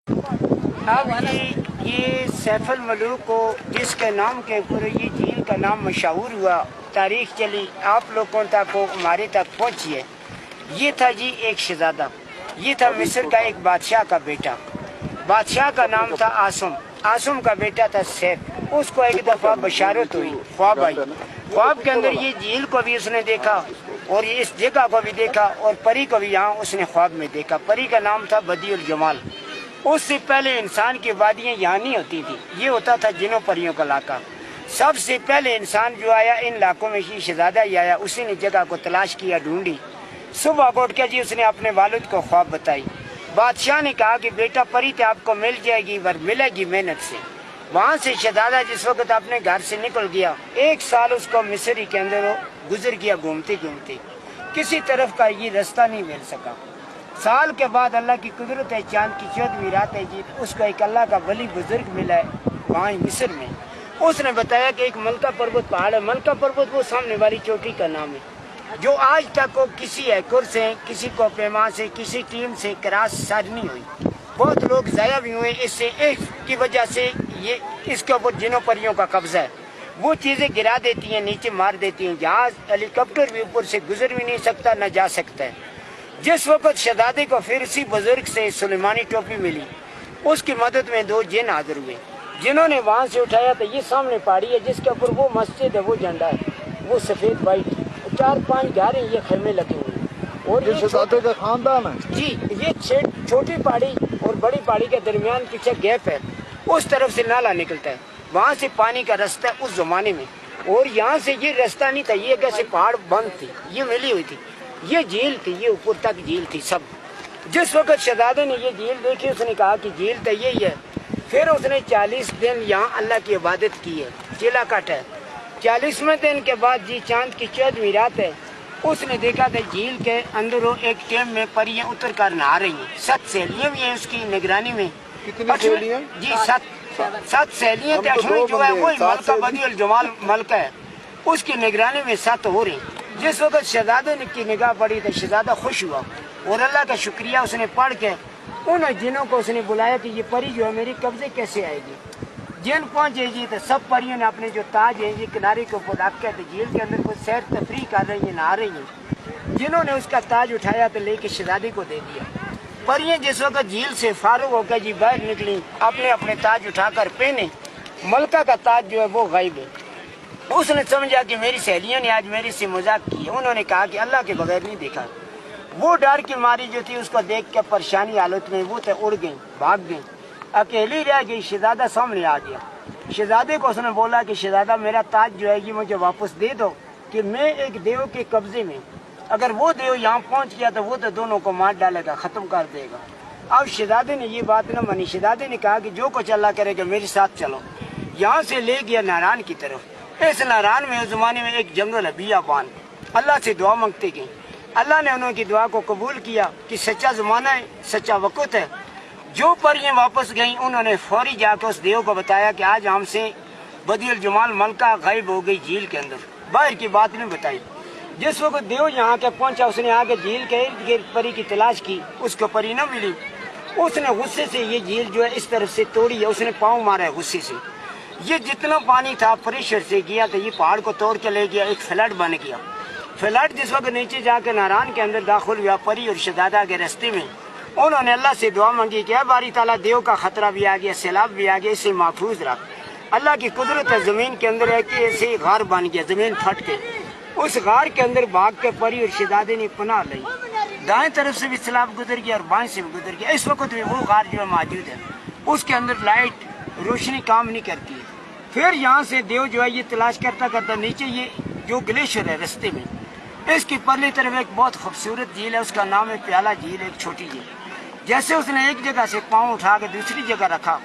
اب یہ سیف الملوک کو جس کے نام کے اوپر یہ جھیل کا نام مشہور ہوا، تاریخ چلی آپ لوگوں تک ہمارے تک پہنچی ہے۔ یہ تھا جی ایک شہزادہ، یہ تھا مصر کا ایک بادشاہ کا بیٹا، بادشاہ کا نام تھا آسم، آسم کا بیٹا تھا سیف۔ اس کو ایک دفعہ بشارت ہوئی، خواب آئی، خواب کے اندر یہ جھیل کو بھی اس نے دیکھا اور اس جگہ کو بھی دیکھا اور پری کو بھی یہاں اس نے خواب میں دیکھا۔ پری کا نام تھا بدیع الجمال۔ اس سے پہلے انسان کی وادیاں یہاں نہیں ہوتی تھی، یہ ہوتا تھا جنوں پریوں کا علاقہ۔ سب سے پہلے انسان جو آیا ان علاقوں میں یہ شہزادہ ہی آیا، اسی نے جگہ کو تلاش کیا، ڈھونڈی۔ صبح کو اٹھ کے جی اس نے اپنے والد کو خواب بتائی۔ بادشاہ نے کہا کہ بیٹا پری تو آپ کو مل جائے گی پر ملے گی محنت سے۔ وہاں سے شہزادہ جس وقت اپنے گھر سے نکل گیا، 1 سال اس کو مصر کے اندر گزر گیا گھومتے گھومتے، کسی طرف کا یہ رستہ نہیں مل سکا۔ سال کے بعد اللہ کی قدرت ہے، چاند کی 14ویں رات ہے جی، اس کو ایک اللہ کا ولی بزرگ ملا ہے وہاں مصر میں۔ اس نے بتایا کہ ایک ملکہ پروت پہاڑ ہے، ملکہ پروت وہ سامنے والی چوٹی کا نام ہے، جو آج تک کسی ایکر سے، کسی کو پیما سے، کسی ٹیم سے کراس سر نہیں ہوئی۔ بہت لوگ ضائع بھی ہوئے اس سے، اس کی وجہ سے یہ اس کے اوپر جنوں پریوں کا قبضہ ہے۔ وہ چیزیں گرا دیتی ہیں، نیچے مار دیتی ہیں، جہاز ہیلی کاپٹر بھی اوپر سے گزر بھی نہیں سکتا، نہ جا سکتا ہے۔ جس وقت شہزادے کو پھر اسی بزرگ سے سلیمانی ٹوپی ملی، اس کی مدد میں 2 جن حاضر ہوئے، جنہوں نے وہاں سے اٹھایا تو یہ سامنے پہاڑی ہے جس کے اوپر وہ مسجد ہے، وہ جھنڈا ہے، وہ سفید وائٹ، 4-5 گھر ہیں، یہ خیمے لگے ہوئے ہیں۔ اور یہ شہزادے کا خاندان ہے جی، یہ چھوٹی پہاڑی اور بڑی پہاڑی کے درمیان پیچھے گیپ ہے، اس طرف سے نالا نکلتا ہے، وہاں سے پانی کا رستہ ہے اس زمانے میں، اور یہاں سے یہ رستہ نہیں تھا، یہ کیسے پہاڑ بند تھی، یہ ملی ہوئی تھی، یہ جھیل تھی، یہ اوپر تک جھیل تھی سب۔ جس وقت شہزادے نے یہ جھیل دیکھی اس نے کہا کہ جھیل تو یہی ہے۔ پھر اس نے 40 دن یہاں اللہ کی عبادت کی ہے، چلا کٹ ہے۔ 40ویں دن کے بعد جی چاند کی 14ویں رات ہے، اس نے دیکھا کہ جھیل کے اندر ایک ٹیم میں پریاں اتر کر نہا رہی ہیں، 7 سہیلیاں بھی ہیں اس کی نگرانی میں۔ کتنی سہیلیاں؟ جی 7 سہیلیاں تھے، 8ویں جو ہے وہی ملکہ بدیع الجمال ملکہ ہے، اس کی نگرانی میں 7 ہو رہی۔ جس وقت شہزادے کی نگاہ پڑی تو شہزادہ خوش ہوا اور اللہ کا شکریہ اس نے پڑھ کے ان جنوں کو اس نے بلایا کہ یہ پری جو ہے میری قبضے کیسے آئے گی۔ جن پہنچے جی تو سب پریوں نے اپنے جو تاج ہیں یہ کنارے کے اوپر رکھ کے جھیل کے اندر کوئی سیر تفریح کر رہی ہیں، نہا رہی ہیں۔ جنہوں نے اس کا تاج اٹھایا تو لے کے شہزادے کو دے دیا۔ پریاں جس وقت جھیل سے فارغ ہو کے جی باہر نکلی، اپنے اپنے تاج اٹھا کر پہنے، ملکہ کا تاج جو ہے وہ غائب ہے۔ اس نے سمجھا کہ میری سہیلیوں نے آج میرے سے مذاق کی ہے، انہوں نے کہا کہ اللہ کے بغیر نہیں دیکھا۔ وہ ڈر کی ماری جو تھی اس کو دیکھ کے پریشانی حالت میں وہ اڑ گئی، بھاگ گئی، اکیلی رہ گئی۔ شہزادہ سامنے آ گیا، شہزادے کو اس نے بولا کہ شہزادہ میرا تاج جو ہے یہ مجھے واپس دے دو، کہ میں ایک دیو کے قبضے میں، اگر وہ دیو یہاں پہنچ گیا تو وہ تو دونوں کو مار ڈالے گا، ختم کر دے گا۔ اب شہزادے نے یہ بات نہ مانی، شہزادے نے کہا کہ جو کچھ اللہ کرے گا میرے ساتھ چلو۔ یہاں سے لے گیا ناران کی طرف۔ اس ناران میں اس زمانے میں ایک جنگل ہے بیابان، اللہ سے دعا مانگتے گئے، اللہ نے انہوں کی دعا کو قبول کیا کہ سچا زمانہ ہے، سچا وقت ہے۔ جو پریاں واپس گئیں انہوں نے فوری جا کے اس دیو کو بتایا کہ آج ہم سے بدیع الجمال ملکہ غائب ہو گئی جھیل کے اندر، باہر کی بات نہیں بتائی۔ جس وقت دیو یہاں کے پہنچا اس نے آگے جھیل کے ارد گرد پری کی تلاش کی، اس کو پری نہ ملی۔ اس نے غصے سے یہ جھیل جو ہے اس طرف سے توڑی ہے، اس نے پاؤں مارا ہے غصے سے۔ یہ جتنا پانی تھا پریشر سے گیا تو یہ پہاڑ کو توڑ کے لے گیا، ایک فلڈ بن گیا۔ فلڈ جس وقت نیچے جا کے ناران کے اندر داخل ہوا، پری اور شہزادہ کے رستے میں انہوں نے اللہ سے دعا مانگی کہ اے باری تعالیٰ دیو کا خطرہ بھی آ گیا، سیلاب بھی آ گیا، اسے محفوظ رکھ۔ اللہ کی قدرت ہے، زمین کے اندر ہے کہ ایسے ہی غار بن گیا، زمین پھٹ کے اس غار کے اندر بھاگ کے پری اور شہزادے نے پناہ لی۔ دائیں طرف سے بھی سیلاب گزر گیا اور بائیں سے بھی گزر گیا۔ اس وقت بھی وہ غار جو ہے موجود ہے، اس کے اندر لائٹ روشنی کام نہیں کرتی ہے۔ پھر یہاں سے دیو جو ہے یہ تلاش کرتا کرتا نیچے یہ جو گلیشیر ہے رستے میں، اس کی پرلی طرف ایک بہت خوبصورت جھیل ہے، اس کا نام ہے پیالہ جھیل، ایک چھوٹی جھیل۔ جیسے اس نے ایک جگہ سے پاؤں اٹھا کے دوسری جگہ رکھا،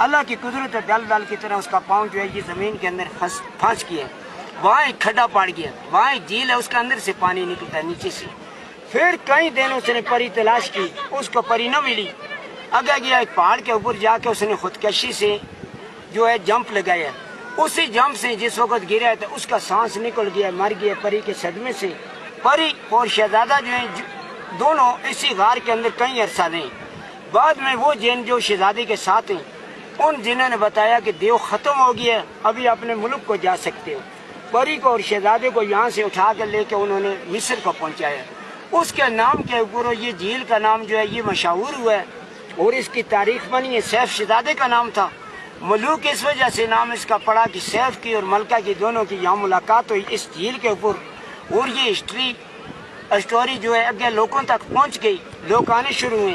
اللہ کی قدرت دل دل کی طرح اس کا پاؤں جو ہے یہ زمین کے اندر پھنس گیا، وہاں ایک کھڈا پڑ گیا، وہاں ایک جھیل ہے، اس کے اندر سے پانی نکلتا ہے نیچے سے۔ پھر کئی دن اس نے پری تلاش کی، اس کو پری نہ ملی۔ آگے گیا ایک پہاڑ کے اوپر جا کے اس نے خودکشی سے جو ہے جمپ لگایا، اسی جمپ سے جس وقت گرا ہے تو اس کا سانس نکل گیا، مر گیا پری کے صدمے سے۔ پری اور شہزادہ جو ہیں دونوں اسی غار کے اندر کئی عرصہ رہے۔ بعد میں وہ جن جو شہزادے کے ساتھ ہیں ان جنہوں نے بتایا کہ دیو ختم ہو گیا ہے، ابھی اپنے ملک کو جا سکتے ہو، پری کو اور شہزادے کو یہاں سے اٹھا کر لے کے انہوں نے مصر کو پہنچایا۔ اس کے نام کے اوپر یہ جھیل کا نام جو ہے یہ مشہور ہوا ہے اور اس کی تاریخ بنی ہے۔ سیف شہزادے کا نام تھا، ملوک اس وجہ سے نام اس کا پڑا کہ سیف کی اور ملکہ کی دونوں کی یہاں ملاقات ہوئی اس جھیل کے اوپر، اور یہ اسٹوری جو ہے اگے لوگوں تک پہنچ گئی، لوگ آنے شروع ہوئے،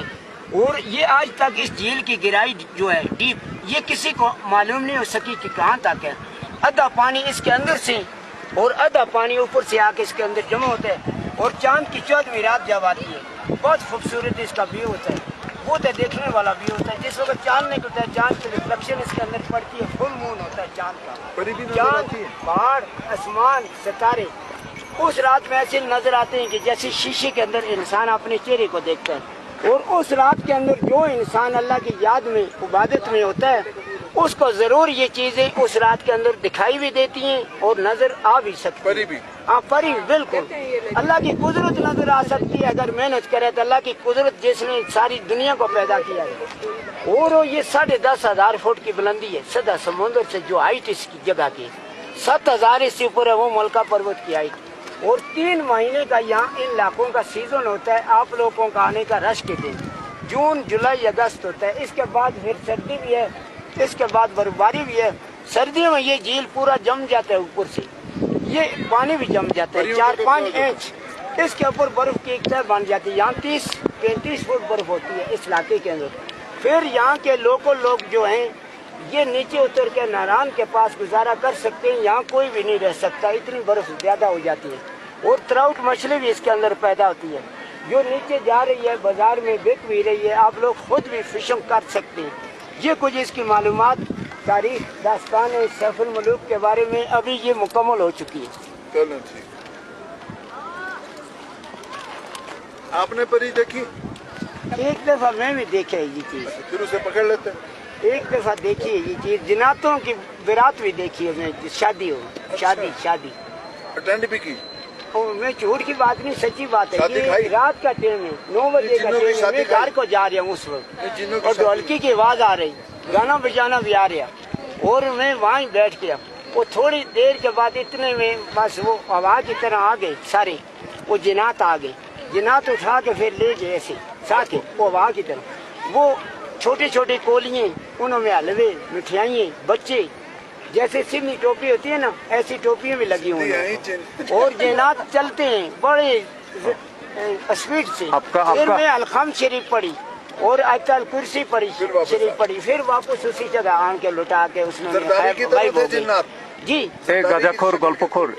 اور یہ آج تک اس جھیل کی گہرائی جو ہے ڈیپ یہ کسی کو معلوم نہیں ہو سکی کہ کہاں تک ہے۔ آدھا پانی اس کے اندر سے اور آدھا پانی اوپر سے آ کے اس کے اندر جمع ہوتا ہے، اور چاند کی 14ویں رات جب آتی ہے بہت خوبصورت اس کا ویو ہوتا ہے، بہت دیکھنے والا ویو ہوتا ہے۔ جس وقت چاند نکلتا ہے چاند کی ریفلیکشن اس کے اندر پڑتی ہے، فل مون ہوتا ہے چاند کا، چاند پہاڑ آسمان ستارے اس رات میں ایسے نظر آتے ہیں کہ جیسے شیشے کے اندر انسان اپنے چہرے کو دیکھتا ہے۔ اور اس رات کے اندر جو انسان اللہ کی یاد میں عبادت میں ہوتا ہے اس کو ضرور یہ چیزیں اس رات کے اندر دکھائی بھی دیتی ہیں اور نظر آ بھی سکتی ہیں۔ ہاں پری بالکل اللہ کی قدرت نظر آ سکتی ہے اگر محنت کرے تو۔ اللہ کی قدرت جس نے ساری دنیا کو پیدا کیا ہے، اور یہ 10,500 فٹ کی بلندی ہے سدا سمندر سے جو ہائٹ اس کی جگہ کی 7,000 سے اوپر ہے وہ ملکہ پروت کی ہائٹ، اور 3 مہینے کا یہاں ان علاقوں کا سیزن ہوتا ہے آپ لوگوں کا آنے کا رش کے دن جون جولائی اگست ہوتا ہے۔ اس کے بعد پھر سردی بھی ہے، اس کے بعد برف باری بھی ہے۔ سردیوں میں یہ جھیل پورا جم جاتا ہے، اوپر سے یہ پانی بھی جم جاتا ہے 4-5 انچ، اس کے اوپر برف کی ایک تہ بن جاتی ہے۔ یہاں 30-35 فٹ برف ہوتی ہے اس علاقے کے اندر۔ پھر یہاں کے لوگ جو ہیں یہ نیچے اتر کے ناران کے پاس گزارا کر سکتے ہیں، یہاں کوئی بھی نہیں رہ سکتا، اتنی برف زیادہ ہو جاتی ہے، اور تراؤٹ مچھلی بھی اس کے اندر پیدا ہوتی ہے جو نیچے جا رہی ہے بازار میں بک بھی رہی ہے، آپ لوگ خود بھی فشنگ کر سکتے ہیں۔ یہ کچھ اس کی معلومات تاریخ داستان سیف الملوک کے بارے میں ابھی یہ مکمل ہو چکی ہے۔ چلو ٹھیک۔ آپ نے پری دیکھی؟ ایک دفعہ میں بھی دیکھا ہے یہ چیز، پھر اسے پکڑ لیتے ہیں؟ ایک دفعہ دیکھی ہے یہ چیز، جناتوں کی برات بھی دیکھی ہے میں، شادی ہو شادی اٹینڈ بھی کی؟ میں جھوٹ کی بات نہیں سچی بات ہے، شادی یہ کھائی؟ رات کا ٹائم ہے 9 بجے کا جنوں کی ٹائم ہے، شادی میں کھائی؟ گھر کو جا رہا ہوں اس وقت، جنوں کی اور شادی- ڈھولکی کی آواز آ رہی، گانا بجانا بھی آ رہا، اور میں وہاں ہی بیٹھ گیا۔ وہ تھوڑی دیر کے بعد اتنے میں بس وہ ہوا کی طرح آ گئے سارے، وہ جنات آ گئے، جنات اٹھا کے پھر لے گئے ایسے ساتھ وہ ہوا کی طرح۔ وہ چھوٹی چھوٹی کولیاں، انہوں میں حلوے مٹھائیاں، بچے جیسے سنی ٹوپی ہوتی ہے نا ایسی ٹوپیاں بھی لگی ہوئی ہیں، اور جنات چلتے ہیں بڑے اسپیڈ سے۔ پھر میں الخم شریف پڑھی اور آیت کرسی پڑھی شریف پڑھی، پھر واپس اسی جگہ آن کے لٹا کے اس میں سرداری کی طرف تھے جنات؟ جی গাঁজাখোর গল্পখোর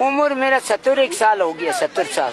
عمر میرا 71 سال ہو گیا، 70 سال۔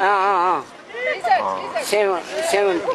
ہاں ہاں ہاں 70۔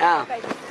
ہاں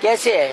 کیسے ہے؟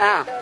ہاں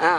ہاں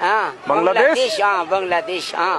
ہاں بنگلہ دیش؟ ہاں بنگلہ دیش، ہاں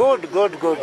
گڈ گڈ گڈ،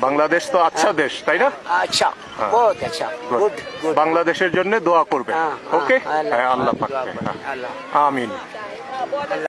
বাংলাদেশ তো আচ্ছা দেশ তাই না? اچھا بہت اچھا، گڈ گڈ۔ বাংলাদেশের জন্য দোয়া করবে। হ্যাঁ, ওকে হ্যাঁ, হ্যাঁ আল্লাহ দোয়া পাক। করবেন, আল্লাহ। আমিন।